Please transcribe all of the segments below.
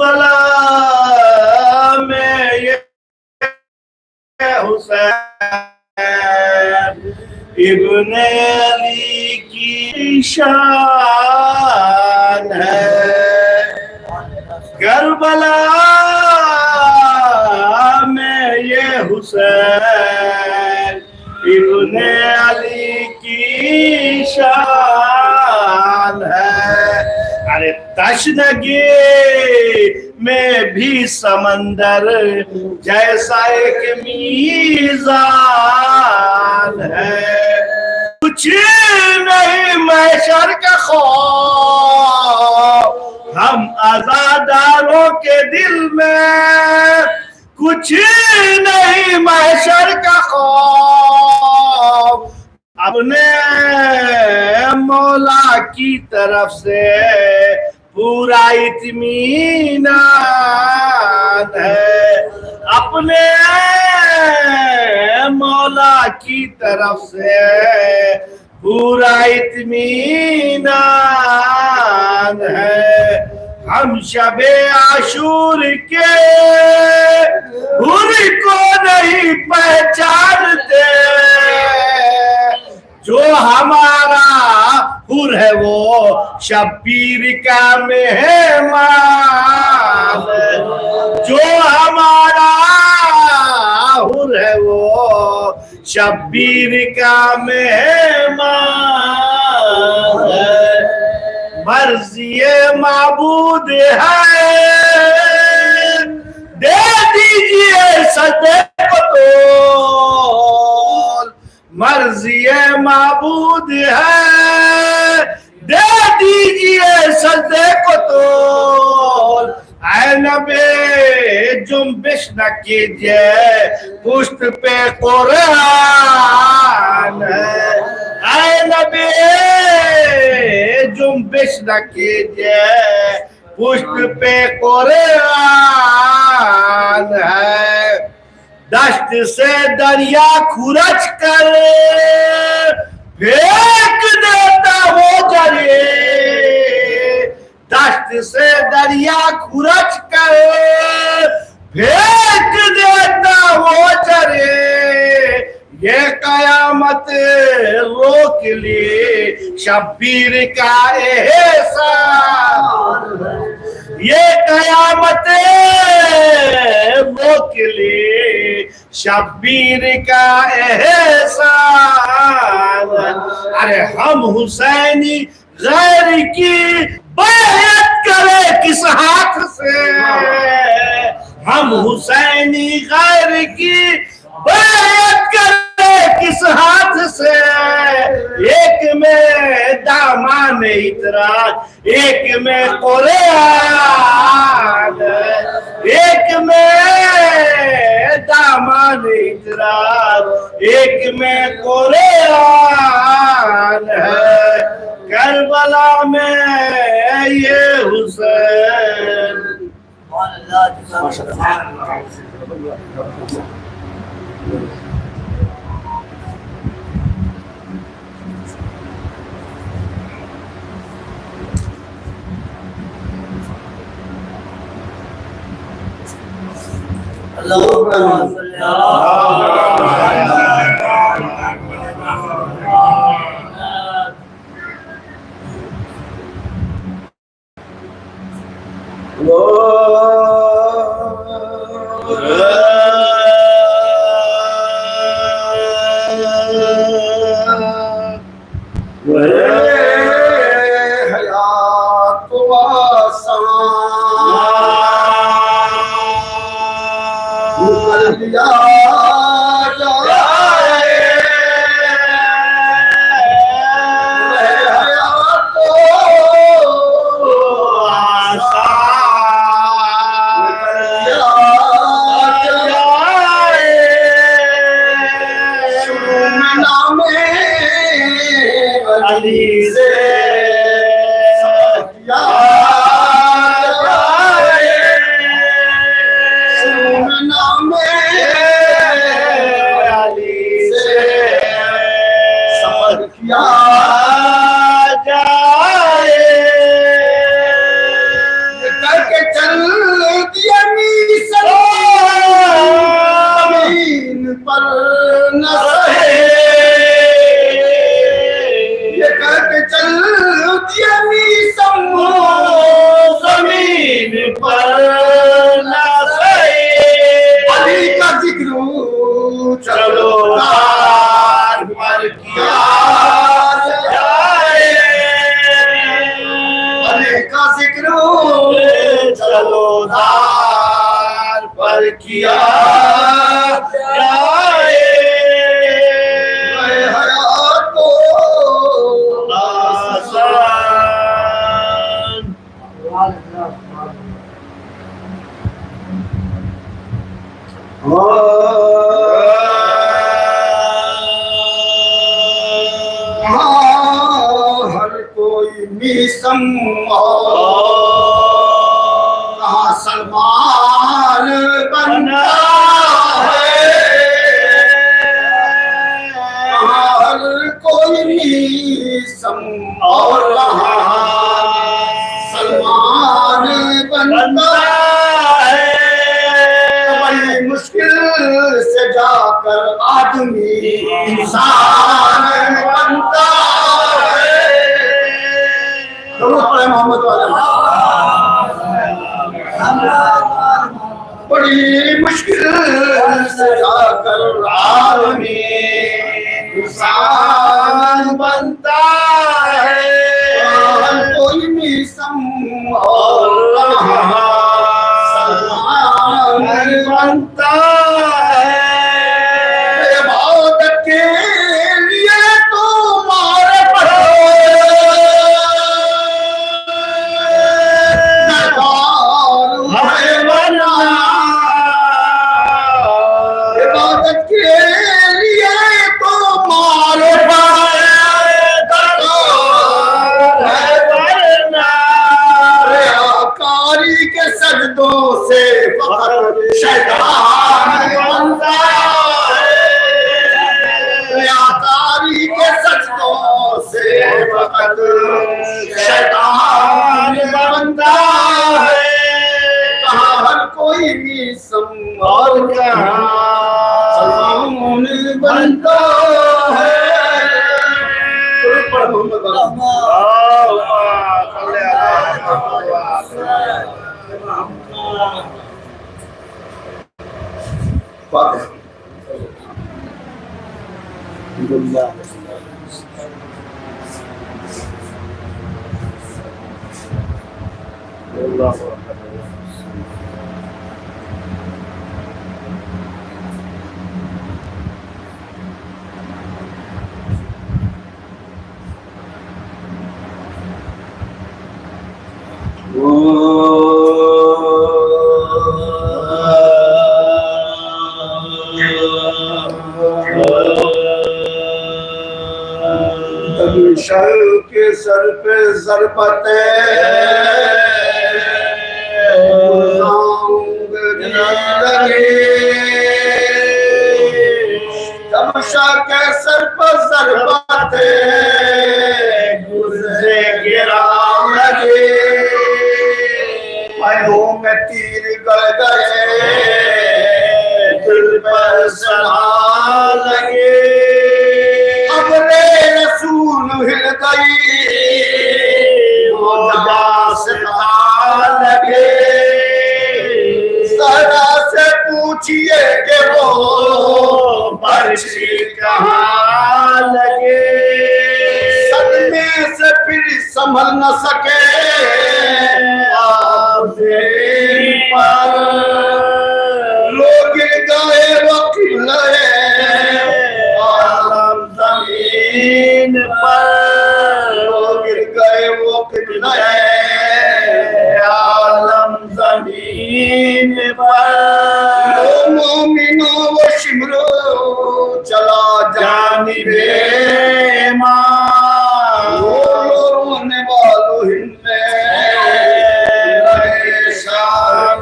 کربلا میں یہ حسین ابن علی کی شان ہے کربلا میں یہ حسین ابن علی کی شان ہے ارے تشنگی میں بھی سمندر جیسا ایک میزان ہے کچھ نہیں محشر کا خوف ہم عزاداروں کے دل میں کچھ نہیں محشر کا خوف اپنے مولا کی طرف سے پورا اطمینان ہے اپنے مولا کی طرف سے پورا اطمینان ہے ہم شب عاشور کے حور کو نہیں پہچانتے جو ہمارا حور ہے وہ شبیر کا مہمان جو ہمارا حور ہے وہ شبیر کا مہمان مرضی معبود ہے دے دیجئے سجدے کو تول مرضی معبود ہے دے دیجئے سجدے کو تول اے نبی جنبش نہ کیجئے پشت پہ قرآن ہے اے نبی جنبش نہ کیجئے پشت پہ قرآن ہے دشت سے دریا کھرچ کر پھینک دیتا وہ جرے دشت سے دریا کھرچ کر پھینک دیتا وہ جرے یہ قیامت روک لی شبیر کا احسان یہ قیامت روک لی شبیر کا احسان ارے ہم حسینی غیر کی بیعت کرے کس ہاتھ سے ہم حسینی غیر کی بیعت کرے کس ہاتھ سے ایک میں دامان اطراج ایک میں قرآن ایک میں دامان اطراج ایک میں قرآن ہے کربلا میں یہ حسین یہ میسم زمین پر نہ سہے علی کا ذکر چلو دار پر کیا جائے علی کا ذکر چلو دار پر کیا جائے حیات کو آسان ہر کوئی میسم کہاں سلمان بنتا ہے ہر کوئی میسم اور کہاں سلمان بنتا ہے بڑی مشکل سے جا کر آدمی انسان بنتا ہے محمد والا بڑی مشکل سے جا کر آدمی انسان بنتا ہے کوئی میسم اور سلمان بنتا ہے عبادت کے لیے تو مارے پڑھو عبادت کے لیے تو مارے ریاکاری کے سجدوں سے فقط شیطان بنتا ہے ریاکاری کے سجدوں سے فقط شیطان بنتا ہے کہاں ہر کوئی میسم اور کہاں سلمان بنتا ہے شر کے سر پہ ضربت لگے تماشا کے سر پر ضربت گرزے گرا لگے پہلوں میں تیر گڑ گئے دل پر سنا لگے رسول ہل گئی وہ جاستا لگے ذرا سے پوچھئے کہ وہ پرچھی کہاں لگے صدمے سے پھر سنبھل نہ سکے آزین پر لوگ گر گئے وہ قبلے زمین پر لوگ گر گئے وہ قبلے عالم زمین پر مومنوں وہ شمرو چلا جانب ایمان رونے والوں ہند میں رہے شاہ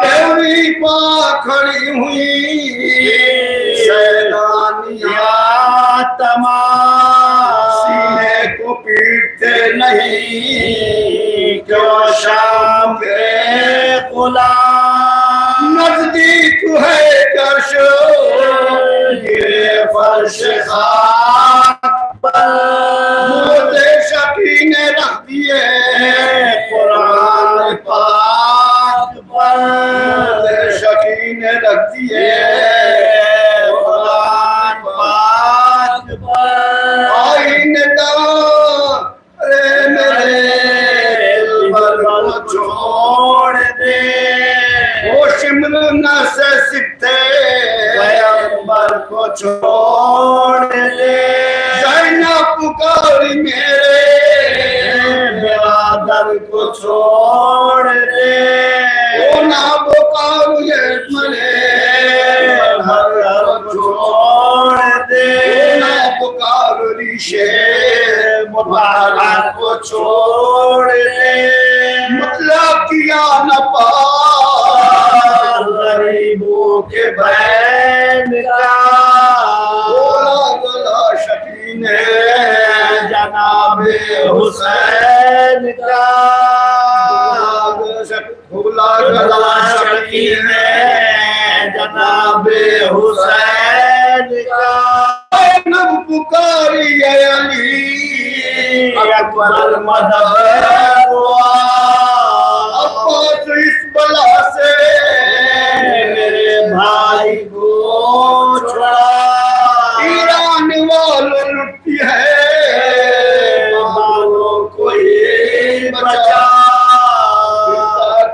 تیری پا کھڑی ہوئی شیطانیاں تمام سینے کو پیٹتے نہیں کیوں شام کے غلام نزدیک ہے عرش یہ فرش خاک پر پکاری میرے برادر کو چھوڑ دے، وہ نہ پکار یہ ملے برادر کو چھوڑ دے، وہ نہ پکار ریشے مطالعہ کو چھوڑ دے، مطلب کیا نہ پار غریبوں کے بین کا، بولا گلا شکین جناب حسین کا، بولا گلا شکین جناب حسین کا، نب پکاری علی اکبر مدد ہوا، عباس اس بلا سے میرے بھائی کو چھڑا، ایران والوں لٹتی ہے والوں کو ہی بچا،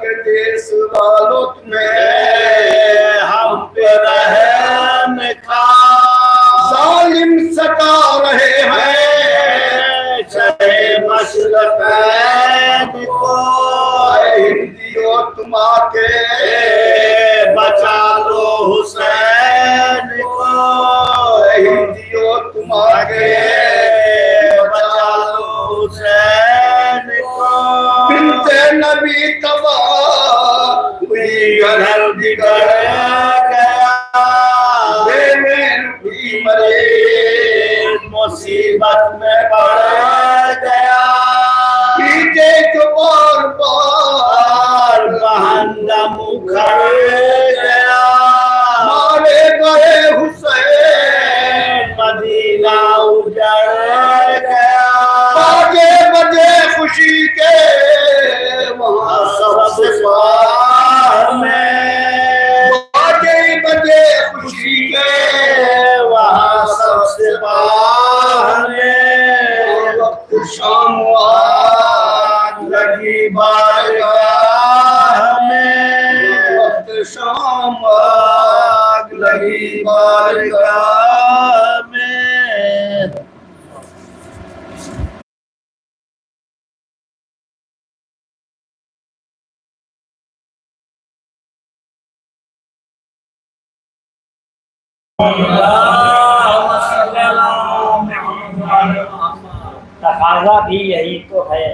کے دیس والوں تمہیں ہم پہ رحم کھا، ظالم ستا رہے ہیں شہ مشرقین کو، ہندیوں تم آ کے بچا لو حسین کو، ہندیوں تم آ کے بچا لو حسین کو، بنت نبی تباہ ہوئی گھر بگڑ گیا، مرے مصیبت میں پڑ گیا، پیچھے جو بار بار بہندم اکھڑ گیا، مارے گئے حسین مدینہ اجڑ گیا، باجے بجے خوشی کے وہاں سب سپاہ میں، باجے بجے خوشی کے وہاں سب سپاہ میں، وقت شام آگ لگی بارگاہ میں، وقت شام آگ لگی بارگاہ میں، تقاضا بھی یہی تو ہے،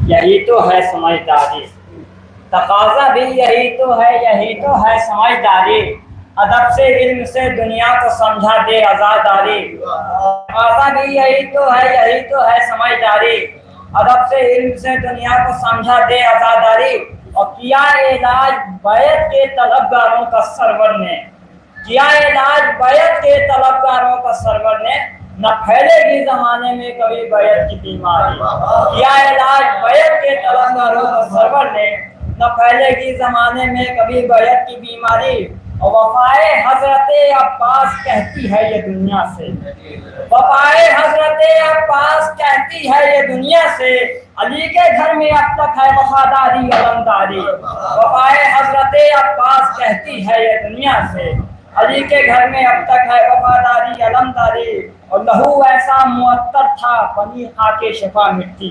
یہی تو ہے سمجھداری، تقاضا بھی یہی تو ہے سمجھداری، ادب سے علم سے دنیا کو سمجھا دے آزاداری، تقاضا بھی یہی تو ہے سمجھداری، ادب سے علم سے دنیا کو سمجھا دے آزاداری، اور کیا علاج بیعت کے طلبگاروں کا سرور نے، کیا علاج بیعت کے طلبگاروں کا سرور نے، نہ پھیلے گی زمانے میں کبھی بیعت کی بیماری، کیا علاج بیعت کے طلبگاروں کا سرور نے، نہ پھیلے گی زمانے میں کبھی بیعت کی بیماری، اور وفائے حضرت عباس کہتی ہے یہ دنیا سے، وفائے حضرت عباس کہتی ہے یہ دنیا سے، علی کے گھر میں اب تک ہے وفاداری علمداری، وفائے حضرت عباس کہتی ہے یہ دنیا سے، علی کے گھر میں اب تک ہے وفاداری علمداری، اور لہو ایسا معطر تھا بنی خاک شفا مٹی،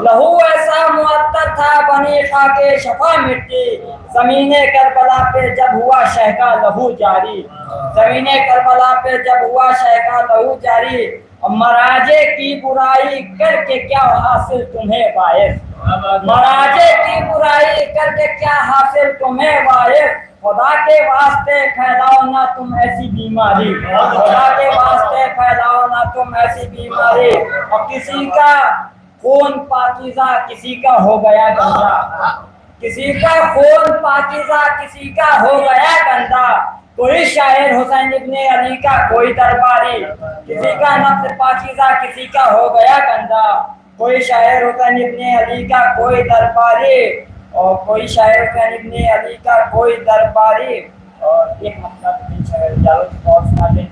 لہو ایسا معطر تھا بنی خاک شفا مٹی، زمین کربلا پہ جب ہوا شہ کا لہو جاری، زمین کربلا پہ جب ہوا شہ کا لہو جاری، اور مراجے کی برائی کر کے کیا حاصل تمہیں باعث، مراجے کی برائی کر کے کیا حاصل تمہیں باعث، خدا کے واسطے پھیلاؤ نہ تم ایسی بیماری، خدا کے واسطے پھیلاؤ نہ تم ایسی بیماری، اور کسی کا خون پاکیزہ کسی کا ہو گیا گندا، کسی کا خون پاکیزہ کسی کا ہو گیا گندا، کوئی شاعر حسین ابن علی کا کوئی درباری، کسی کا نفس پاکیزہ کسی کا ہو گیا گندا، کوئی شاعر حسین ابن علی کا کوئی درباری، اور کوئی شاعر حسین ابن علی کا کوئی درباری، اور ایک مطلب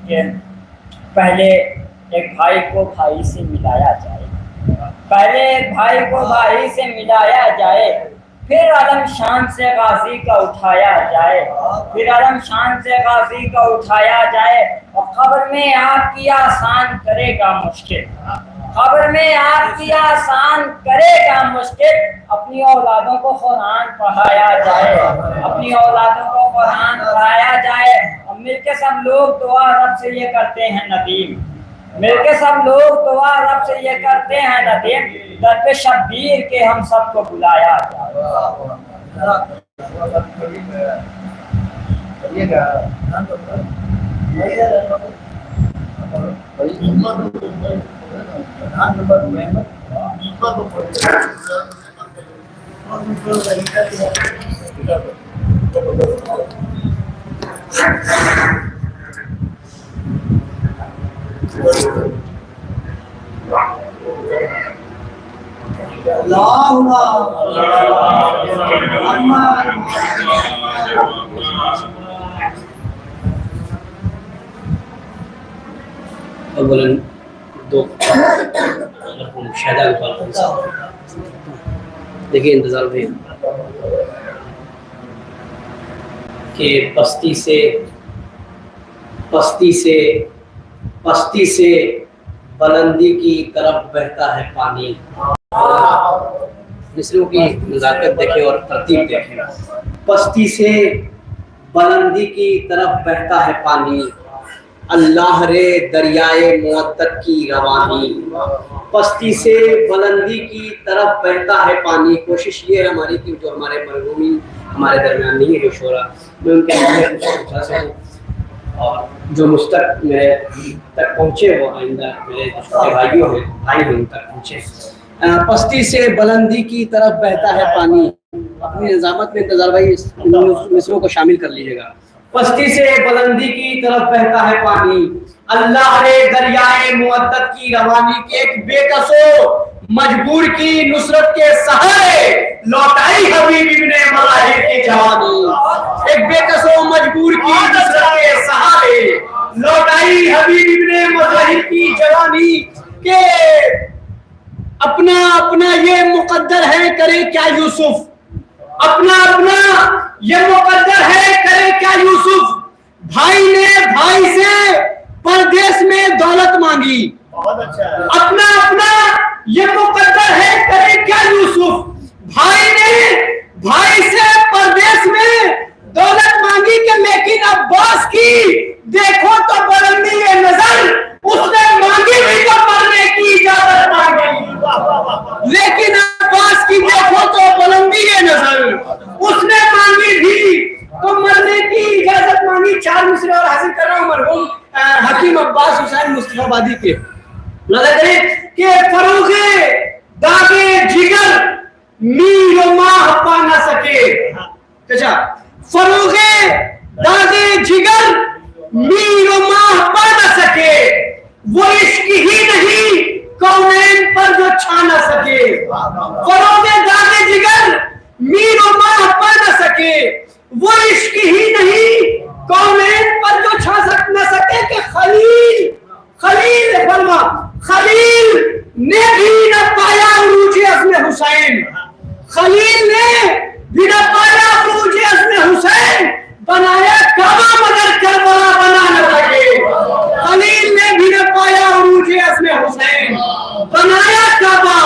کہ پہلے ایک بھائی کو بھائی سے ملایا جائے، پہلے ایک بھائی کو بھائی سے ملایا جائے، پھر علم شان سے غازی کا اٹھایا جائے، پھر علم شان سے غازی کا اٹھایا جائے، اور قبر میں آپ کی آسان کرے گا مشکل، قبر میں آپ کی آسان کرے گا مشکل، اپنی اولادوں کو قرآن پڑھایا جائے، اپنی اولادوں کو قرآن پڑھایا جائے، اور مل کے سب لوگ دعا رب سے یہ کرتے ہیں ندیم، مل کے سب لوگ دعا رب سے یہ کرتے ہیں ندیم، در پہ شبیر کے ہم سب کو بلایا جائے۔ اولاً دو مرحوم شہداء کے پاس دیکھیے انتظار بھائی کہ پستی سے بلندی کی طرف بہتا ہے پانی، مصروں کی نزاکت دیکھیں اور ترتیب دیکھیں، پستی سے بلندی کی طرف بہتا ہے پانی، اللہ رے دریائے مودت کی روانی، پستی سے بلندی کی طرف بہتا ہے پانی۔ کوشش یہ ہے ہماری کہ جو ہمارے مرحومین ہمارے درمیان نہیں ہے جو شعرا، میں ان کے اور جو مجھ تک میرے تک پہنچے وہ آئندہ میرے چھوٹے بھائی ہیں ان تک پہنچے۔ پستی سے بلندی کی طرف بہتا ہے پانی، اپنی نظامت میں انتظار بھائی مصروں کو شامل کر لیجیے گا۔ پستی سے بلندی کی طرف بہتا ہے پانی، اللہ رے دریائے مودت کی روانی، کے ایک بے کسو مجبور کی نصرت کے سہارے لوٹائی حبیب ابن مظاہر کی جوانی، ایک بے کسو مجبور کی نصرت کے سہارے لوٹائی حبیب ابن مظاہر کی جوانی، کہ اپنا یہ مقدر ہے کرے کیا یوسف، اپنا یہ مقدر ہے کرے کیا یوسف، بھائی نے بھائی سے پردیس میں دولت مانگی، اپنا یہ مقدر ہے کرے کیا یوسف، بھائی نے بھائی سے پردیس میں دولت مانگی، کہ لیکن عباس کی دیکھو تو بلندی ہے نظر، اس نے مانگی بھی تو مرنے کی اجازت مانگی، لیکن عباس کی دیکھو تو بلندی ہے نظر، اس نے مانگی بھی تو مرنے کی اجازت مانگی۔ چار مصرے اور حاصل کر رہا ہوں مرحوم حکیم عباس حسین مصطفیٰ آبادی کے، نظر کریں کہ فروغ داغ جگر میر و ماہ پا نہ سکے، اچھا فروغ داغ جگر میر و ماہ پا نہ سکے، وہ عشق ہی نہیں کونین پر جو چھا نہ سکے، فروغ داغ جگر میر و ماہ پا نہ سکے، وہ عشق ہی نہیں کونین پر جو چھا نہ سکے، کہ خلیل فرما خلیل نے بھی نہ پایا عروج عزم حسین، خلیل نے بھی نہ پایا عروج عزم حسین، بنایا کعبہ مگر کربلا بنا نہ سکے، خلیل نے بھی نہ پایا عروج عزم حسین، بنایا کعبہ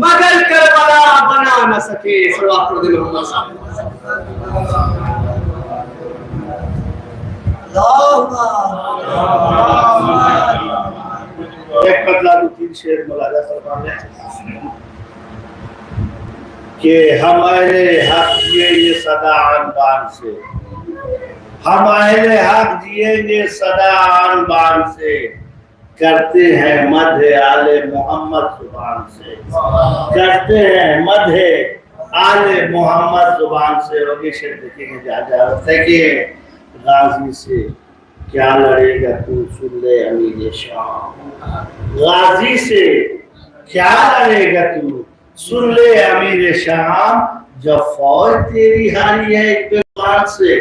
مگر کربلا بنا نہ سکے۔ صلوات پڑھ دیں محمد صلی اللہ ایک بدلا دو تین شعر ملاحظہ فرمانے کہ ہم اہل حق جیئیں گے سدا عنبان سے، ہم اہل حق جیئیں گے سدا عنبان سے، کرتے ہیں مدح آل محمد زبان سے، کرتے ہیں مدح آل محمد زبان سے۔ اور یہ شعر دیکھیں گے جا دیکھیے، غازی سے کیا لڑے گا تو سن لے امیر شام، غازی سے کیا لڑے گا تو سن لے امیر شام، جب فوج تیری ہاری ہے ایک بے سے،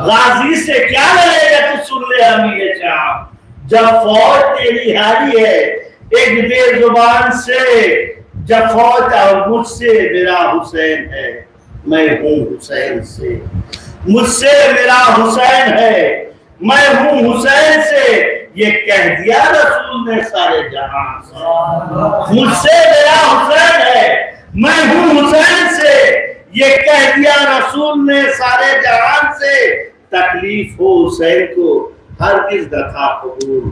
غازی سے کیا لڑے گا تو سن لے امیر شام، جب فوج تیری ہاری ہے ایک بے زبان سے، جب فوج اور مجھ سے میرا حسین ہے، میں ہوں حسین سے، مجھ سے میرا حسین ہے، میں ہوں حسین سے، یہ کہہ دیا رسول نے سارے جہان سے، مجھ سے میرا حسین ہے، میں ہوں حسین سے، یہ کہہ دیا رسول نے سارے جہان سے، تکلیف ہو حسین کو ہرگز نہ تھا قبول،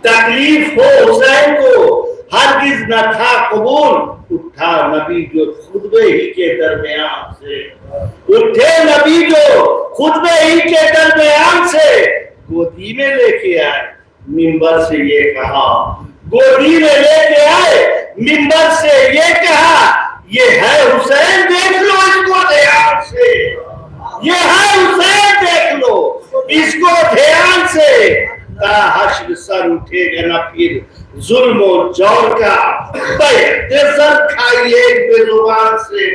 تکلیف ہو حسین کو ہرگز نہ تھا قبول، اٹھا نبی جو خطبے ہی کے درمیان سے، اٹھے نبی جو خطبے ہی کے درمیان سے، گودی میں لے کے آئے منبر سے یہ کہا، گودی میں لے کے آئے منبر سے یہ کہا، یہ ہے حسین دیکھ لو اس کو دھیان سے، یہ ہے حسین دیکھ لو اس کو دھیان سے، تا حشر سر اٹھے گا نہ پھر ظلم و جور کا، بیعت زر کھائی ایک بے زبان سے،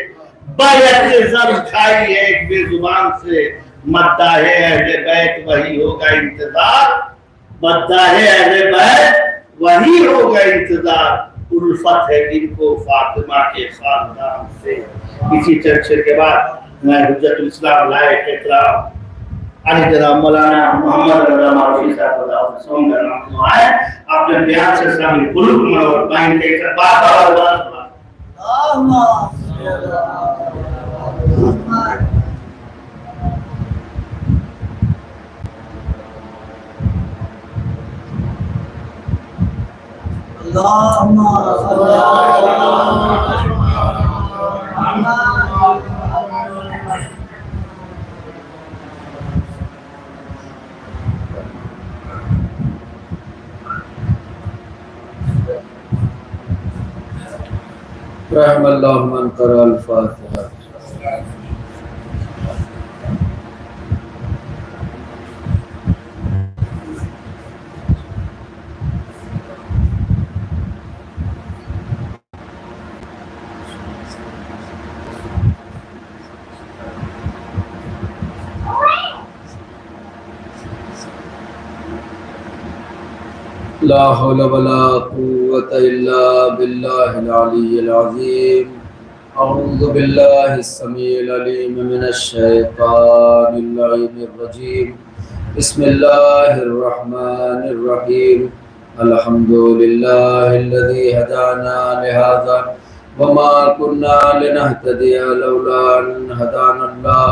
بیعت زر کھائی ایک بے زبان سے، مداح اہل بیت وہی ہوگا انتظار، مداح اہل بیت وہی ہوگا انتظار، الفت ہے جن کو فاطمہ کے خاندان سے۔ اسی چرچے کے بعد میں حجت الاسلام لائق اکرام علی جناب مولانا محمد رضا معروفی صاحب اللہ سوم کا نام ہے، آپ جب بیان سے اسلامی قلوب منور پائیں گے کہ بات اور رحم اللہ من قرأ الفاتحہ۔ لا حول ولا قوة إلا بالله العلي العظيم۔ أعوذ بالله السميع العليم من الشيطان اللعين الرجيم، بسم الله الرحمن الرحيم، الحمد لله الذي هدانا لهذا وما كنا لنهتدي لولا أن هدانا الله،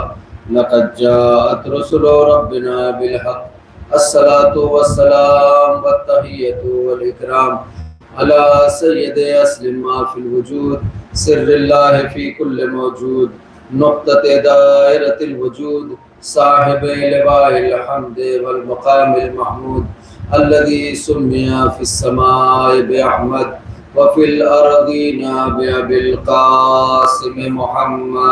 لقد جاءت رسل ربنا بالحق، الصلاة والسلام والتحية والإكرام على سيد أسل ما في الوجود، سر الله في كل موجود، نقطة دائرة الوجود، صاحب لواء الحمد والمقام المحمود، الذي سمي في السماء بأحمد وفي الأرضين بأبي القاسم محمد،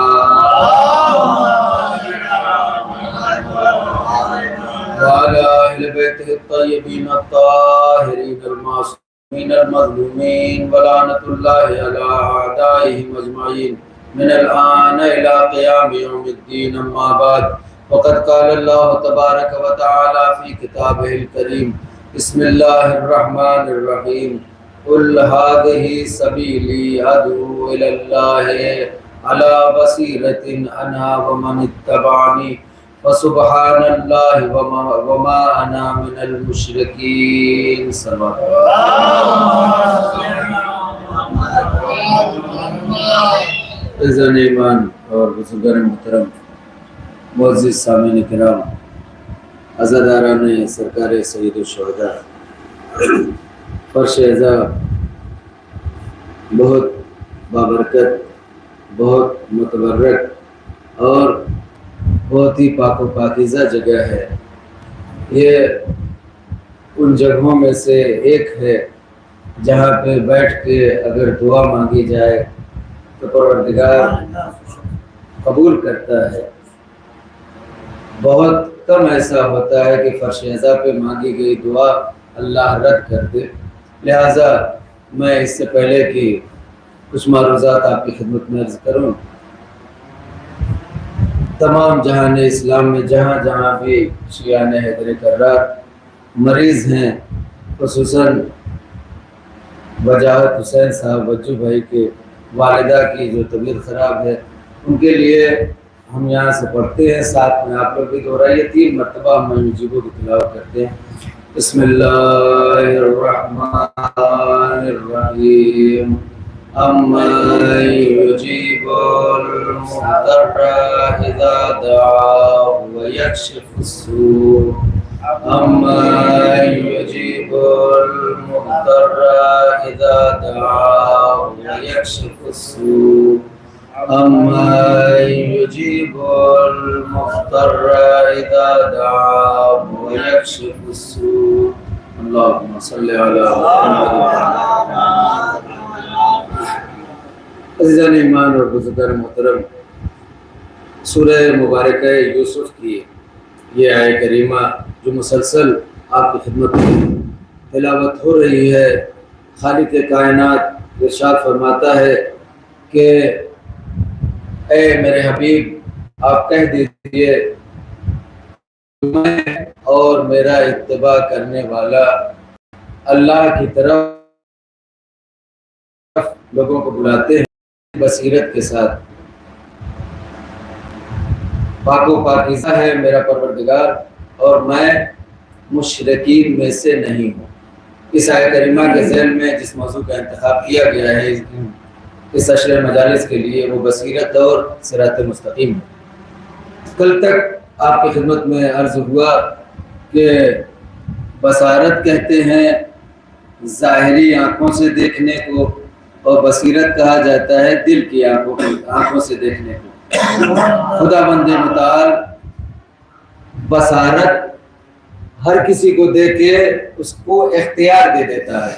وعلى أهل بيته الطيبين الطاهرين المعصومين المظلومين، ولعنة الله على أعدائهم أجمعين من الآن إلى قيام يوم الدين، أما بعد، وقد قال الله تبارك وتعالى في كتابه الكريم، بسم الله الرحمن الرحيم، قل هذه سبيلي أدعو إلى الله على بصيرة أنا ومن اتبعني، وسبحان الله وما أنا من المشركين۔ صلی عزیزان ایمان اور بزرگان محترم، معزز سامعین کرام، عزاداران سرکار سید الشہداء، فرش اعزا بہت بابرکت، بہت متبرک اور بہت ہی پاک و پاکیزہ جگہ ہے۔ یہ ان جگہوں میں سے ایک ہے جہاں پہ بیٹھ کے اگر دعا مانگی جائے تو پروردگار قبول کرتا ہے۔ بہت کم ایسا ہوتا ہے کہ فرش اعزا پہ مانگی گئی دعا اللہ رد کر دے، لہٰذا میں اس سے پہلے کہ کچھ معروضات آپ کی خدمت میں عرض کروں، تمام جہان اسلام میں جہاں جہاں بھی شیعان حیدر کرار مریض ہیں، خصوصاً وجاہت حسین صاحب بچو بھائی کے والدہ کی جو طبیعت خراب ہے، ان کے لیے ہم یہاں سے پڑھتے ہیں، ساتھ میں آپ لوگ بھی دہرائیے، 3 مرتبہ ہم یوجیبو کی تلاوت کرتے ہیں۔ بسم اللہ الرحمن الرحیم أَمَّن يُجِيبُ الْمُضْطَرَّ إِذَا دَعَاهُ وَيَكْشِفُ السُّوءَ أَمَّن يُجِيبُ الْمُضْطَرَّ إِذَا دَعَاهُ وَيَكْشِفُ السُّوءَ أَمَّن يُجِيبُ الْمُضْطَرَّ إِذَا دَعَاهُ وَيَكْشِفُ السُّوءَ اللهم صل على محمد۔ عزیزان ایمان اور بزرگان محترم، سورہ مبارکہ یوسف کی یہ آیہ کریمہ جو مسلسل آپ کی خدمت میں تلاوت ہو رہی ہے، خالق کائنات ارشاد فرماتا ہے کہ اے میرے حبیب آپ کہہ دیجئے میں اور میرا اتباع کرنے والا اللہ کی طرف لوگوں کو بلاتے ہیں بصیرت کے ساتھ۔ پاک و پاکیزہ ہے میرا پروردگار اور میں مشرکین میں سے نہیں ہوں۔ اس آیہ کریمہ کے ذیل میں جس موضوع کا انتخاب کیا گیا ہے اس عشر مجالس کے لیے وہ بصیرت اور صراط مستقیم ہے۔ کل تک آپ کی خدمت میں عرض ہوا کہ بصارت کہتے ہیں ظاہری آنکھوں سے دیکھنے کو، اور بصیرت کہا جاتا ہے دل کی آنکھوں سے دیکھنے کو۔ خدا بند متعال بصارت ہر کسی کو دے کے اس کو اختیار دے دیتا ہے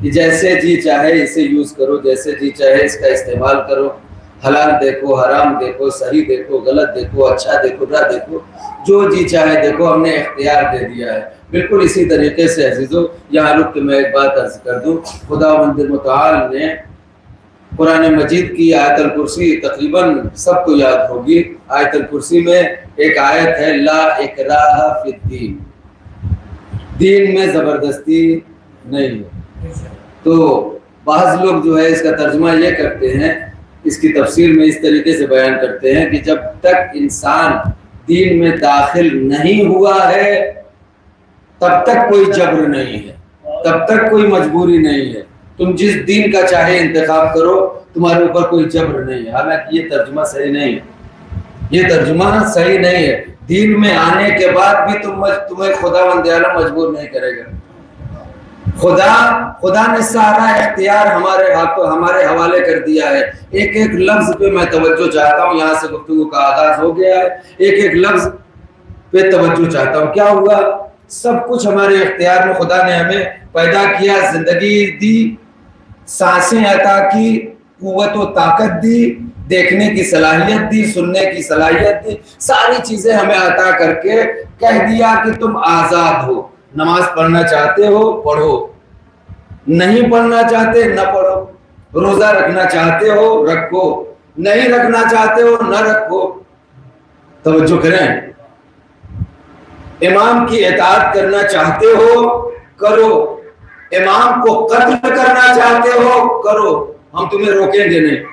کہ جیسے جی چاہے اسے یوز کرو، جیسے جی چاہے اس کا استعمال کرو، حلال دیکھو، حرام دیکھو، صحیح دیکھو، غلط دیکھو، اچھا دیکھو، برا دیکھو، جو جی چاہے دیکھو، ہم نے اختیار دے دیا ہے۔ بالکل اسی طریقے سے عزیزو یہاں رک کے میں ایک بات عرض کر دوں، خداوند متعال نے قرآن مجید کی آیت الکرسی تقریباً سب کو یاد ہوگی۔ آیت الکرسی میں ایک آیت ہے لا اکراہ فی الدین، دین میں زبردستی نہیں ہے۔ تو بعض لوگ جو ہے اس کا ترجمہ یہ کرتے ہیں، اس کی تفسیر میں اس طریقے سے بیان کرتے ہیں کہ جب تک انسان دین میں داخل نہیں ہوا ہے تب تک کوئی جبر نہیں ہے، تب تک کوئی مجبوری نہیں ہے، تم جس دین کا چاہے انتخاب کرو، تمہارے اوپر کوئی جبر نہیں ہے۔ حالانکہ یہ ترجمہ صحیح نہیں ہے، یہ ترجمہ صحیح نہیں ہے۔ دین میں آنے کے بعد بھی تمہیں خداوند عالم مجبور نہیں کرے گا۔ خدا نے سارا اختیار ہمارے حوالے کر دیا ہے۔ ایک ایک لفظ پہ میں توجہ چاہتا ہوں، یہاں سے گفتگو کا آغاز ہو گیا ہے، ایک ایک لفظ پہ توجہ چاہتا ہوں۔ کیا ہوا؟ سب کچھ ہمارے اختیار میں، خدا نے ہمیں پیدا کیا، زندگی دی، سانسیں عطا کی، قوت و طاقت دی، دیکھنے کی صلاحیت دی، سننے کی صلاحیت دی، ساری چیزیں ہمیں عطا کر کے کہہ دیا کہ تم آزاد ہو۔ نماز پڑھنا چاہتے ہو پڑھو، نہیں پڑھنا چاہتے نہ پڑھو، روزہ رکھنا چاہتے ہو رکھو، نہیں رکھنا چاہتے ہو نہ رکھو۔ توجہ کریں، امام کی اطاعت کرنا چاہتے ہو کرو، امام کو قتل کرنا چاہتے ہو کرو، ہم تمہیں روکیں گے نہیں،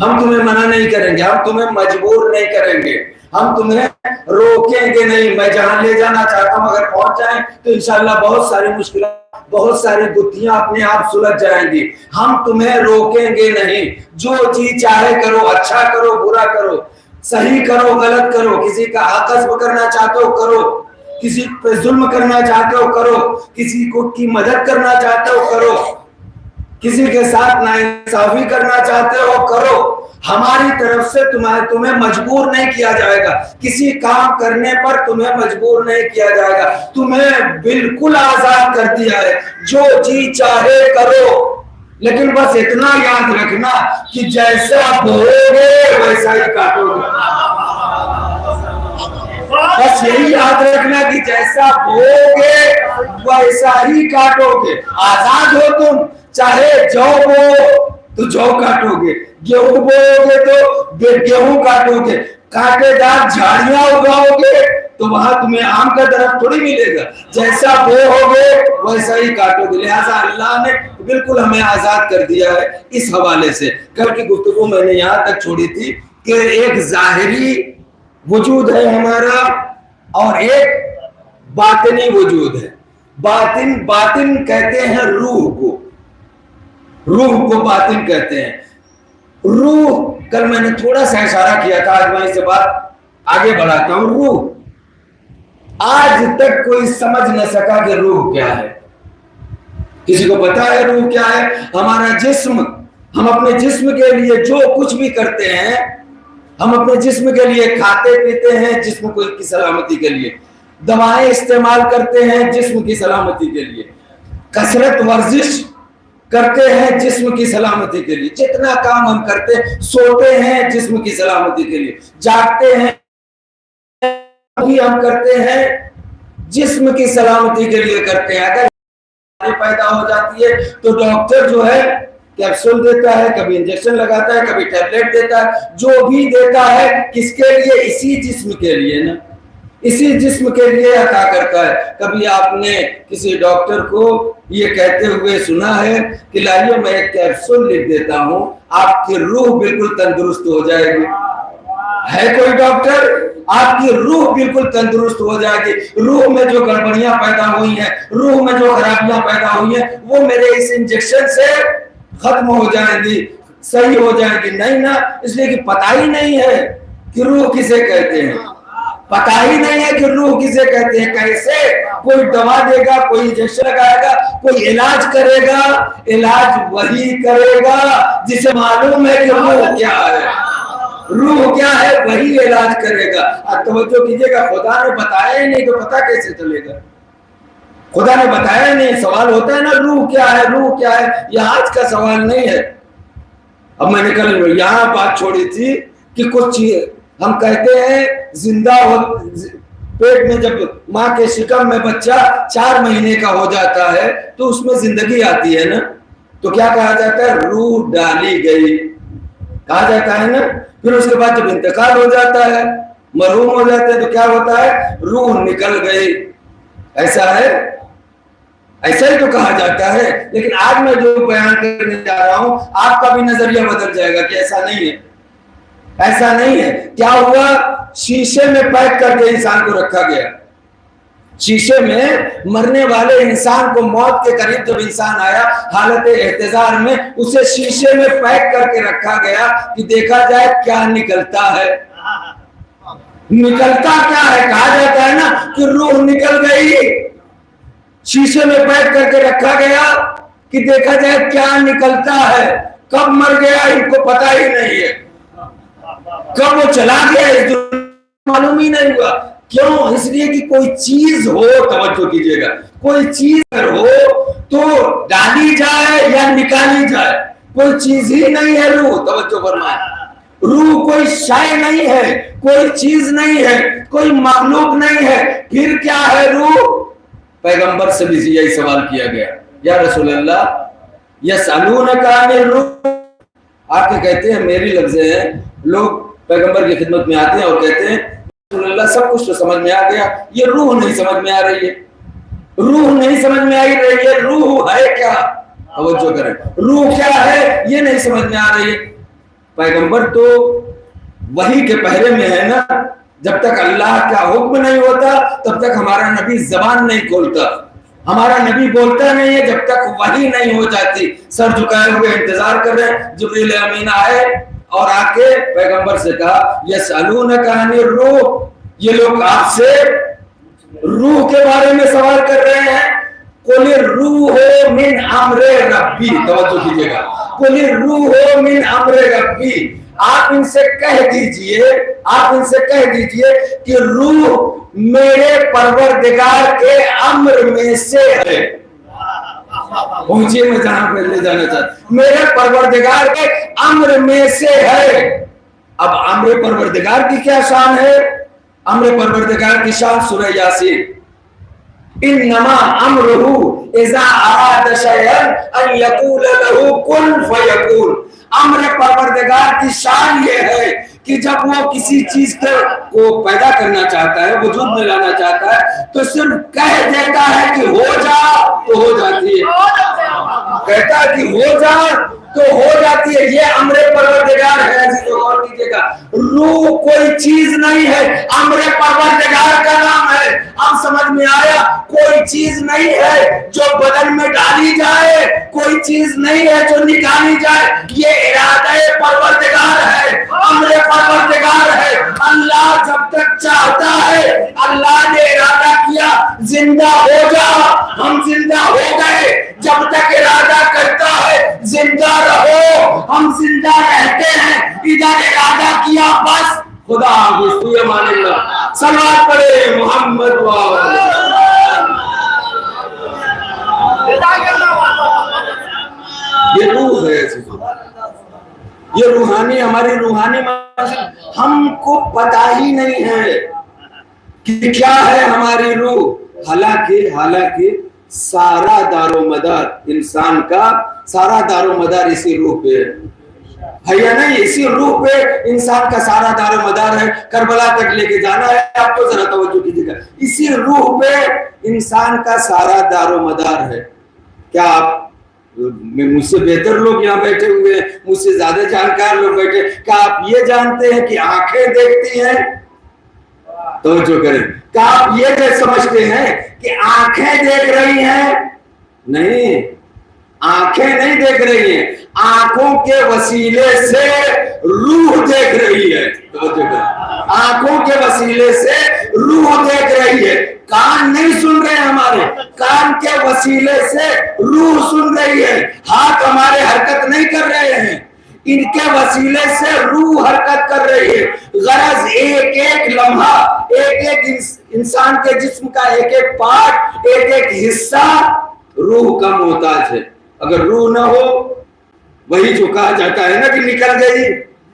ہم تمہیں منع نہیں کریں گے، ہم تمہیں مجبور نہیں کریں گے، ہم تمہیں روکیں گے نہیں۔ میں جہاں لے جانا چاہتا ہوں اگر پہنچ جائیں تو انشاءاللہ بہت ساری مشکلات، بہت ساری گتھیاں اپنے آپ سلجھ جائیں گی۔ ہم تمہیں روکیں گے نہیں، جو چیز چاہے کرو، اچھا کرو برا کرو، صحیح کرو غلط کرو، کسی کا حق غصب کرنا چاہتے ہو کرو، کسی پہ ظلم کرنا چاہتے ہو کرو، کسی کو کی مدد کرنا چاہتے ہو کرو، کسی کے ساتھ ناانصافی کرنا چاہتے ہو کرو۔ ہماری طرف سے تمہیں مجبور نہیں کیا جائے گا، کسی کام کرنے پر تمہیں مجبور نہیں کیا جائے گا، تمہیں بالکل آزاد کر دیا ہے، جو جی چاہے کرو۔ لیکن بس اتنا یاد رکھنا کہ جیسا بوؤ گے ویسا ہی کاٹو گے۔ بس یہی یاد رکھنا کہ جیسا بوؤ گے ویسا ہی کاٹو گے۔ آزاد ہو تم، چاہے جو بو تو جو کاٹو گے، گیہوں بوؤ گے تو گیہوں کاٹو گے، کانٹے دار جھاڑیاں اگاؤ گے تو وہاں تمہیں آم کا درخت تھوڑی ملے گا، جیسا بو گے ویسا ہی کاٹو گے۔ لہٰذا اللہ نے بالکل ہمیں آزاد کر دیا ہے۔ اس حوالے سے کل کی گفتگو میں نے یہاں تک چھوڑی تھی کہ ایک ظاہری وجود ہے ہمارا اور ایک باطنی وجود ہے. باطن کہتے ہیں روح کو باطن کہتے ہیں. روح کل میں نے تھوڑا سا اشارہ کیا تھا, آج میں اس سے بات آگے بڑھاتا ہوں. روح آج تک کوئی سمجھ نہ سکا کہ روح کیا ہے. کسی کو پتا ہے روح کیا ہے؟ ہمارا جسم, ہم اپنے جسم کے لیے جو کچھ بھی کرتے ہیں, ہم اپنے جسم کے لیے کھاتے پیتے ہیں جسم کی سلامتی کے لیے, دوائیں استعمال کرتے ہیں جسم کی سلامتی کے لیے, کثرت ورزش کرتے ہیں جسم کی سلامتی کے لیے, جتنا کام ہم کرتے ہیں, سوتے ہیں جسم کی سلامتی کے لیے, جاگتے ہیں بھی ہم کرتے ہیں جسم کی سلامتی کے لیے کرتے ہیں. اگر پیدا ہو جاتی ہے تو ڈاکٹر جو ہے کیپسول دیتا ہے, کبھی انجیکشن لگاتا ہے, کبھی ٹیبلیٹ دیتا ہے, جو بھی دیتا ہے کس کے لیے؟ اسی جسم کے لیے نا, اسی جسم کے لیے عطا کرتا ہے. کبھی آپ نے کسی ڈاکٹر کو یہ کہتے ہوئے سنا ہے کہ لائیے میں ایک کیپسول لکھ دیتا ہوں, آپ کی روح بالکل تندرست ہو جائے گی؟ ہے کوئی ڈاکٹر؟ آپ کی روح بالکل تندرست ہو جائے گی. روح میں جو گڑبڑیاں پیدا ہوئی ہیں, روح میں جو خرابیاں پیدا ہوئی ہیں, وہ میرے اس انجیکشن سے ختم ہو جائیں گی, صحیح ہو جائیں گی. نہیں نا, اس لیے کہ پتہ ہی نہیں ہے کہ روح کسے کہتے ہیں, پتہ ہی نہیں ہے کہ روح کسے کہتے ہیں. کیسے کوئی دوا دے گا, کوئی انجیکشن لگائے گا, کوئی علاج کرے گا, علاج وہی کرے گا جسے معلوم ہے کہ روح کیا ہے. روح کیا ہے وہی علاج کرے گا. آپ توجہ کیجئے گا, خدا نے بتایا ہی نہیں تو پتہ کیسے چلے گا؟ خدا نے بتایا ہی نہیں. سوال ہوتا ہے نا روح کیا ہے, روح کیا ہے, یہ آج کا سوال نہیں ہے. اب میں نے کل یہاں بات چھوڑی تھی کہ کچھ چیز ہم کہتے ہیں زندہ ہو, پیٹ میں جب ماں کے شکم میں بچہ 4 مہینے کا ہو جاتا ہے تو اس میں زندگی آتی ہے نا, تو کیا کہا جاتا ہے؟ روح ڈالی گئی کہا جاتا ہے نا. پھر اس کے بعد جب انتقال ہو جاتا ہے, مرحوم ہو جاتے ہیں, تو کیا ہوتا ہے؟ روح نکل گئی. ایسا ہے, ایسا ہی تو کہا جاتا ہے. لیکن آج میں جو بیان کرنے جا رہا ہوں آپ کا بھی نظریہ بدل جائے گا کہ ایسا نہیں ہے, ایسا نہیں ہے. کیا ہوا؟ شیشے میں پیک کر کے انسان کو رکھا گیا. شیشے میں مرنے والے انسان کو, موت کے قریب جب انسان آیا حالت احتضار میں, اسے شیشے میں پیک کر کے رکھا گیا کہ دیکھا جائے کیا نکلتا ہے. نکلتا کیا ہے؟ کہا جاتا ہے نا کہ روح نکل گئی. شیشے میں پیک کر کے رکھا گیا کہ دیکھا جائے کیا نکلتا ہے. کب مر گیا ان کو پتہ ہی نہیں ہے, کب وہ چلا گیا اس دنیا معلوم ہی نہیں ہوا. کیوں؟ اس لیے کہ کوئی چیز ہو, توجہ کیجئے گا, کوئی چیز اگر ہو تو ڈالی جائے یا نکالی جائے. کوئی چیز ہی نہیں ہے روح, توجہ فرمائیں. روح کوئی شے نہیں ہے, کوئی چیز نہیں ہے, کوئی مخلوق نہیں ہے. پھر کیا ہے روح؟ پیغمبر سے بھی یہی سوال کیا گیا, یا رسول اللہ یسألونک عن الروح. آپ کے کہتے ہیں, میری لفظیں ہیں, لوگ پیغمبر کی خدمت میں آتے ہیں اور کہتے ہیں رسول اللہ سب کچھ تو سمجھ میں آ گیا, یہ روح نہیں سمجھ میں آ رہی ہے, روح نہیں سمجھ میں آ رہی ہے. روح ہے کیا؟ توجہ کریں, روح کیا ہے یہ نہیں سمجھ میں آ رہی ہے. پیغمبر تو وحی کے پہرے میں ہے نا, جب تک اللہ کا حکم نہیں ہوتا تب تک ہمارا نبی زبان نہیں کھولتا, ہمارا نبی بولتا نہیں ہے جب تک وحی نہیں ہو جاتی. سر جھکائے ہوئے انتظار کر رہے ہیں. جبریل امین آئے اور آ کے پیغمبر سے کہا یسألونک عن الروح, یہ لوگ آپ سے روح کے بارے میں سوال کر رہے ہیں. قل الروح من امر ربی, توجہ کیجئے گا, قل الروح من امر ربی. آپ ان سے کہہ دیجئے, آپ ان سے کہہ دیجئے کہ روح میرے پروردگار کے امر میں سے ہے. پہنچیے, میں جہاں پہ لے جانا چاہتا ہوں, میرے پروردگار کے امر میں سے ہے. اب امر پروردگار کی کیا شان ہے؟ امر پروردگار کی شان سورہ یاسین, انما امرہ اذا اراد شیئا ان یقول له کن فیکون. امر پروردگار کی شان یہ ہے کہ جب وہ کسی چیز کو پیدا کرنا چاہتا ہے, وجود میں لانا چاہتا ہے, تو صرف کہہ دیتا ہے کہ ہو جا تو ہو جاتی ہے, کہتا ہے کہ ہو جا تو ہو جاتی ہے. یہ امر پروردگار ہے. عزیزو غور کیجیے گا, روح کوئی چیز نہیں ہے, امر پروردگار کا نام ہے. اب سمجھ میں آیا, کوئی چیز نہیں ہے جو بدن میں ڈالی جائے, کوئی چیز نہیں ہے جو نکالی جائے, یہ ارادہ پروردگار ہے, امر پروردگار ہے. اللہ جب تک چاہتا ہے, اللہ نے ارادہ کیا زندہ ہو جا, ہم زندہ ہو گئے. جب تک ارادہ کرتا ہے زندہ رہو, ہم زندہ رہتے ہیں. ادھر ارادہ کیا بس خدا حافظ, تو یہ مانے گا. صلوات پڑھے محمد یہ روح ہے, یہ روحانی, ہماری روحانی ہم کو پتہ ہی نہیں ہے کہ کیا ہے ہماری روح. حالانکہ سارا دار و مدار انسان کا, سارا دار و مدار اسی روح پہ ہے یا نہیں؟ اسی روح پہ انسان کا سارا دار و مدار ہے. کربلا تک لے کے جانا ہے آپ کو, ذرا توجہ کیجیے گا. اسی روح پہ انسان کا سارا دار و مدار ہے. کیا آپ, مجھ سے بہتر لوگ یہاں بیٹھے ہوئے ہیں, مجھ سے زیادہ جانکار لوگ بیٹھے, کیا آپ یہ جانتے ہیں کہ آنکھیں دیکھتی ہیں؟ توجہ کریں. کیا آپ یہ سمجھتے ہیں کہ آنکھیں دیکھ رہی ہیں؟ نہیں, آنکھیں نہیں دیکھ رہی ہیں, آنکھوں کے وسیلے سے روح دیکھ رہی ہے. توجہ کریں, آنکھوں کے وسیلے سے روح دیکھ رہی ہے. کان نہیں سن رہے ہمارے, کان کے وسیلے سے روح سن رہی ہے. ہاتھ ہمارے حرکت نہیں کر رہے ہیں, ان کے وسیلے سے روح حرکت کر رہی ہے. غرض ایک ایک لمحہ, ایک ایک انسان کے جسم کا ایک ایک پارٹ, ایک ایک حصہ روح کا محتاج ہے. اگر روح نہ ہو, وہی جو کہا جاتا ہے نا کہ نکل گئی,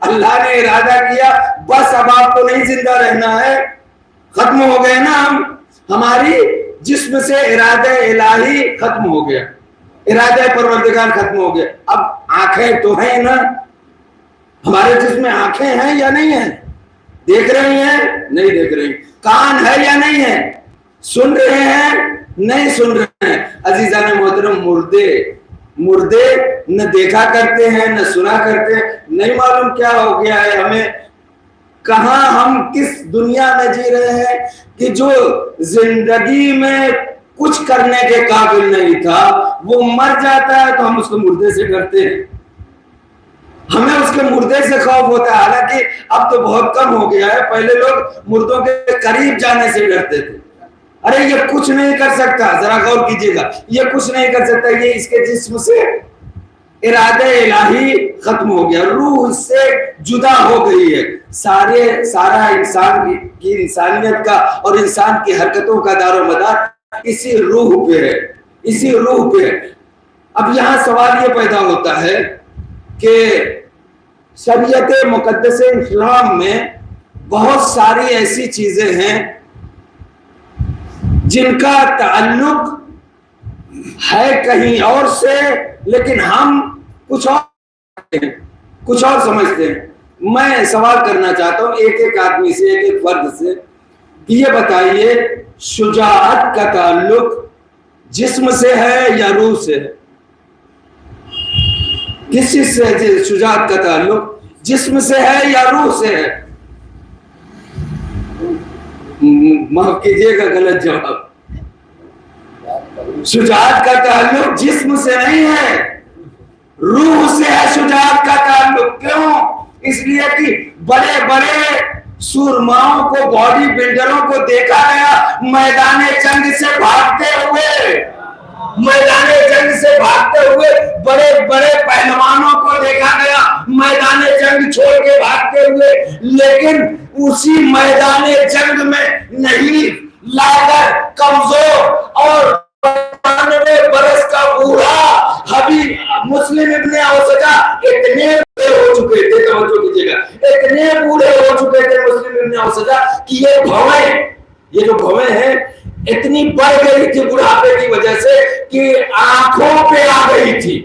اللہ نے ارادہ کیا بس اب آپ کو نہیں زندہ رہنا ہے, ختم ہو گئے نا ہم, ہماری جسم سے ارادہ الہی ختم ہو گیا, ارادہ پروردگار ختم ہو گیا. اب آنکھیں تو ہیں نا, ہمارے جسم میں آنکھیں ہیں یا نہیں ہیں؟ دیکھ رہی ہیں؟ نہیں دیکھ رہی. کان ہے یا نہیں ہے؟ سن رہے ہیں؟ نہیں سن رہے ہیں. عزیزان محترم, مردے نہ دیکھا کرتے ہیں نہ سنا کرتے ہیں. نہیں معلوم کیا ہو گیا ہے ہمیں, کہاں ہم کس دنیا میں جی رہے ہیں کہ جو زندگی میں کچھ کرنے کے قابل نہیں تھا وہ مر جاتا ہے تو ہم اس کو مردے سے ڈرتے ہیں, ہمیں اس کے مردے سے خوف ہوتا ہے. حالانکہ اب تو بہت کم ہو گیا ہے, پہلے لوگ مردوں کے قریب جانے سے ڈرتے تھے. ارے یہ کچھ نہیں کر سکتا, ذرا غور کیجیے گا, یہ کچھ نہیں کر سکتا, یہ اس کے جسم سے ارادہ الہی ختم ہو گیا, روح اس سے جدا ہو گئی ہے. سارا انسان کی انسانیت کا اور انسان کی حرکتوں کا دار و مدار اسی روح پہ ہے, اسی روح پہ ہے. اب یہاں سوال یہ پیدا ہوتا ہے کہ شریعت مقدس اسلام میں بہت ساری ایسی چیزیں ہیں جن کا تعلق ہے کہیں اور سے, لیکن ہم کچھ اور سمجھتے ہیں. میں سوال کرنا چاہتا ہوں ایک ایک آدمی سے, ایک ایک فرد سے, کہ یہ بتائیے شجاعت کا تعلق جسم سے ہے یا روح سے ہے؟ کس چیز سے ہے شجاعت کا تعلق, جسم سے ہے یا روح سے ہے؟ معاف کیجیے گا غلط جواب. شجاعت کا تعلق جسم سے نہیں ہے, روح سے ہے شجاعت کا تعلق. کیوں؟ اس لیے کہ بڑے بڑے سورماؤں کو, باڈی بلڈروں کو دیکھا گیا میدان جنگ سے بھاگتے ہوئے, میدان جنگ سے بھاگتے ہوئے. بڑے بڑے پہلوانوں کو دیکھا گیا میدان جنگ چھوڑ کے بھاگتے ہوئے, لیکن اسی میدان جنگ میں نہیں لا کر کمزور اور 92 برس کا بوڑھا حبیب مسلم ابن اوسجہ اتنے بوڑھے ہو چکے تھے, توجہ کیجیے گا, اتنے بوڑھے ہو چکے تھے مسلم ابن اوسجہ کہ یہ جو بھویں ہیں اتنی بڑھ گئی تھی بڑھاپے کی وجہ سے کہ آنکھوں پہ آ گئی تھی.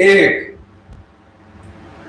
1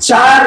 4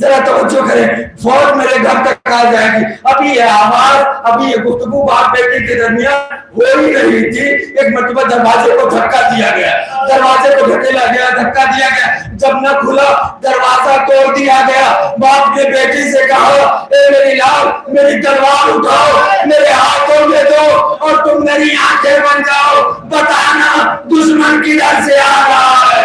ذرا توجہ کریں, فوج میرے گھر تک آ جائے گی. ابھی یہ آواز, ابھی یہ گفتگو باپ بیٹے کے درمیان ہو ہی رہی تھی, ایک مرتبہ دروازے کو دھکا دیا گیا, دروازے کو دھکیلا گیا, دھکا دیا گیا. جب نہ کھلا دروازہ توڑ دیا گیا. باپ نے بیٹی سے کہا, اے میری لال, میری تلوار اٹھاؤ, میرے ہاتھوں میں دو اور تم میری آنکھیں بن جاؤ, بتانا دشمن کدھر سے آ رہا ہے.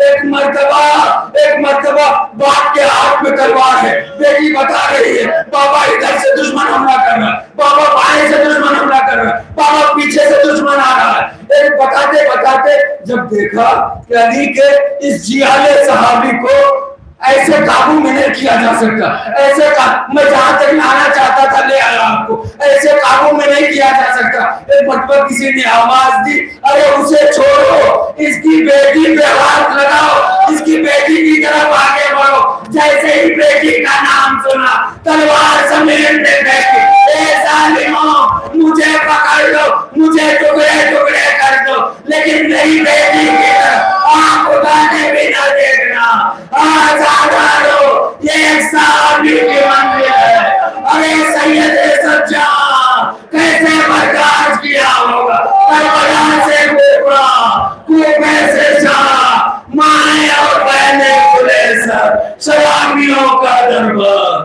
ایک مرتبہ باپ کے ہاتھ میں تلوار ہے, بیٹی بتا رہی ہے بابا ادھر سے دشمن حملہ کر رہا ہے, بابا بائیں سے دشمن حملہ کر رہا ہے, بابا پیچھے سے دشمن آ رہا ہے. ایک بتاتے بتاتے جب دیکھا کہ علی کے اس جیالے صحابی کو ایسے قابو میں نہیں کیا جا سکتا, ایسے میں جہاں تک لانا چاہتا تھا لے آیا آپ کو, ایسے قابو میں نہیں کیا جا سکتا. ایک مرتبہ کسی نے آواز دی, ارے اسے چھوڑو, اس کی بیٹی پہ ہاتھ لگاؤ, اس کی بیٹی کی طرف آگے بڑھو. جیسے ہی بیٹی کا نام سنا تلوار سمیٹنے بیٹھی, اے ظالموں مجھے پکڑ لو, مجھے ٹکڑے ٹکڑے کر دو, لیکن میری بیٹی کی طرف آنکھ اٹھانے بھی نہ دیکھنا. آزادارو, یہ ایک صحابی کی منزل ہے. ارے سید سجاد کیسے برداشت کیا ہوگا, کربلا سے کوفہ, کوفے سے شام, مائیں اور بہنیں کھلے سر, شرابیوں کا دربار.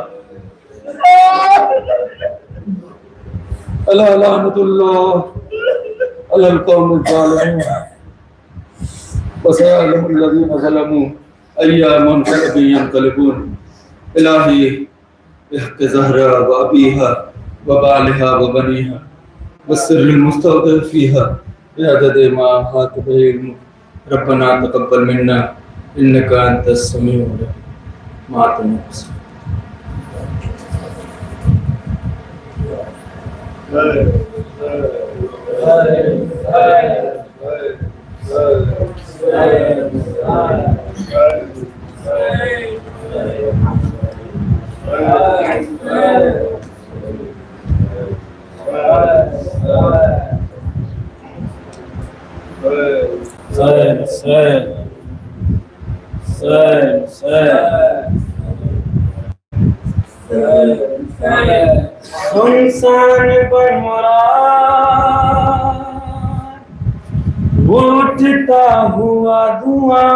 اللہ لعنت اللہ علی القوم الظالمین, وسيعلم الذين ظلموا أي منقلب ينقلبون. إلهي بحق زهرا وأبيها وبعلها وبنيها والسر المستودع فيها بعدد ما أحاط به علمك, ربنا تقبل منا إنك أنت السميع العليم. ما تنقص انسان پر مراد اٹھتا ہوا دھواں,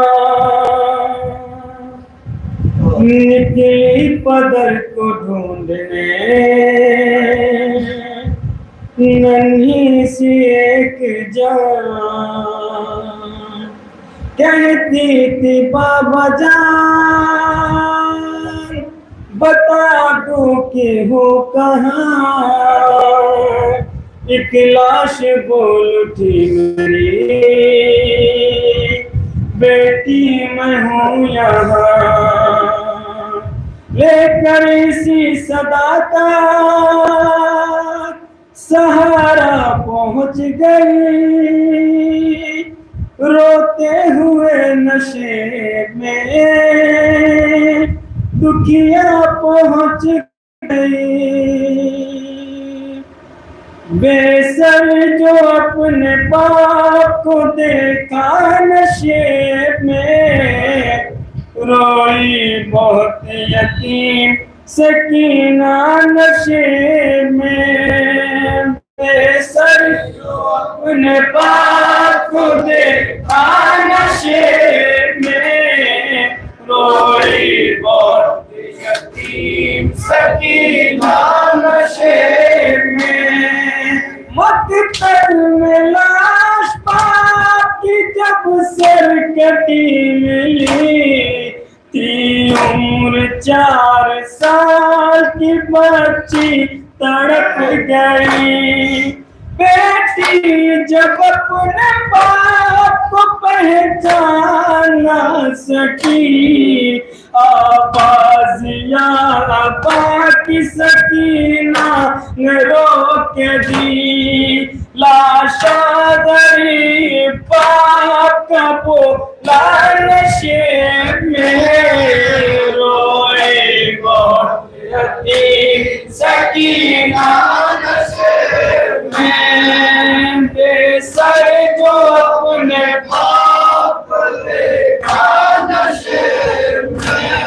نکلی پدر کو ڈھونڈنے ننھی سی ایک جان, کہتی تھی بابا جان بتا دوں کہ ہوں کہاں, ایک لاش بول اٹھی میری بیٹی میں ہوں یہاں, لے کر اسی صدا کا سہارا پہنچ گئی, روتے ہوئے نشے میں دکھیا پہنچ گئی. بے سر جو اپنے باپ کو دیکھا نشے میں, روئی بہت یتیم سکینہ نشے میں. بے سر جو اپنے باپ کو دیکھا نشے میں, روئی بہت یتیم سکینہ نشے میں. مت پر میں لاش باپ کی جب سر کٹی ملی تھی, عمر 4 سال کی بچی تڑپ گئی. بیٹی جب اپنے باپ کو پہچان نہ سکی, آواز یا ابا کی سکینہ نے روک دی. لاشا غریب باپ کا بولا نشے میں, روئے بہت یتیم سکینہ نشے میں. بے سر جو اپنے باپ کو دیکھا نشے میں,